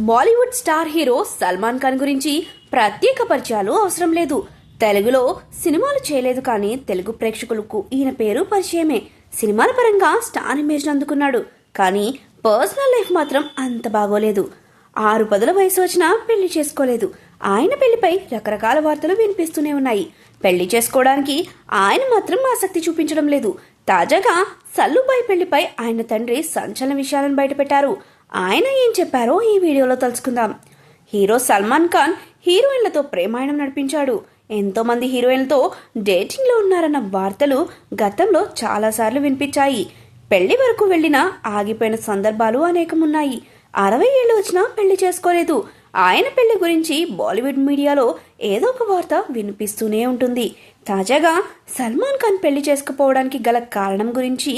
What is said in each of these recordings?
Bollywood star hero Salman Khan గురించి ప్రత్యేక పరిచయాలు అవసరం లేదు. తెలుగులో సినిమాలు చేయలేదు కానీ తెలుగు ప్రేక్షకులకు ఈయన పేరు పరిచయమే. సినిమాల పరంగా స్టార్ ఇమేజ్ అందుకున్నాడు కానీ పర్సనల్ లైఫ్ మాత్రం అంత బాగోలేదు. 6 పదుల వయసు వచ్చినా పెళ్లి చేసుకోలేదు. ఆయన పెళ్లిపై రకరకాల వార్తలు వినిపిస్తూనే ఉన్నాయి. పెళ్లి చేసుకోవడానికి ఆయన మాత్రం ఆసక్తి చూపించడం లేదు. తాజాగా సల్లుబాయి పెళ్లిపై ఆయన తండ్రి సంచలన విషయాలను బయటపెట్టారు. ఆయన ఏం చెప్పారో ఈ వీడియోలో తెలుసుకుందాం. హీరో సల్మాన్ ఖాన్ హీరోయిన్లతో ప్రేమాయణం నడిపించాడు. ఎంతో మంది హీరోయిన్లతో డేటింగ్ లో ఉన్నారన్న వార్తలు గతంలో చాలాసార్లు వినిపించాయి. పెళ్లి వరకు వెళ్లినా ఆగిపోయిన సందర్భాలు అనేకమున్నాయి. 60 ఏళ్లు వచ్చినా పెళ్లి చేసుకోలేదు. ఆయన పెళ్లి గురించి బాలీవుడ్ మీడియాలో ఏదో ఒక వార్త వినిపిస్తూనే ఉంటుంది. తాజాగా సల్మాన్ ఖాన్ పెళ్లి చేసుకుపోవడానికి గల కారణం గురించి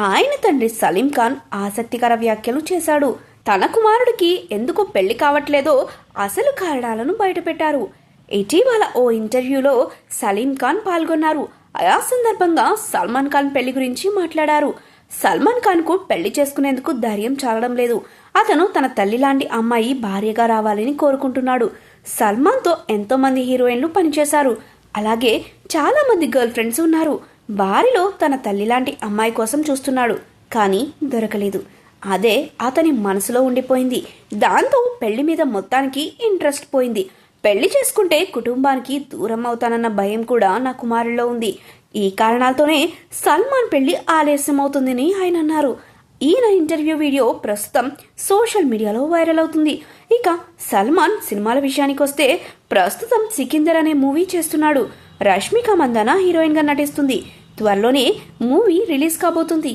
ఆయన తండ్రి సలీం ఖాన్ ఆసక్తికర వ్యాఖ్యలు చేశాడు. తన కుమారుడికి ఎందుకు పెళ్లి కావట్లేదో అసలు కారణాలను బయటపెట్టారు. ఇటీవల ఓ ఇంటర్వ్యూలో సలీం ఖాన్ పాల్గొన్నారు. ఆ సందర్భంగా సల్మాన్ ఖాన్ పెళ్లి గురించి మాట్లాడారు. సల్మాన్ ఖాన్ కు పెళ్లి చేసుకునేందుకు ధైర్యం చాలడం లేదు. అతను తన తల్లి లాంటి అమ్మాయి భార్యగా రావాలని కోరుకుంటున్నాడు. సల్మాన్ తో ఎంతో మంది హీరోయిన్లు పనిచేశారు. అలాగే చాలా మంది గర్ల్ ఫ్రెండ్స్ ఉన్నారు. వారిలో తన తల్లి లాంటి అమ్మాయి కోసం చూస్తున్నాడు కానీ దొరకలేదు. అదే అతని మనసులో ఉండిపోయింది. దాంతో పెళ్లి మీద మొత్తానికి ఇంట్రెస్ట్ పోయింది. పెళ్లి చేసుకుంటే కుటుంబానికి దూరం అవుతానన్న భయం కూడా నా కుమారుల్లో ఉంది. ఈ కారణాలతోనే సల్మాన్ పెళ్లి ఆలస్యం అవుతుందని ఆయన అన్నారు. ఈయన ఇంటర్వ్యూ వీడియో ప్రస్తుతం సోషల్ మీడియాలో వైరల్ అవుతుంది. ఇక సల్మాన్ సినిమాల విషయానికి వస్తే ప్రస్తుతం సికిందర్ అనే మూవీ చేస్తున్నాడు. రష్మిక మందాన హీరోయిన్ గా నటిస్తుంది. త్వరలోనే మూవీ రిలీజ్ కాబోతుంది.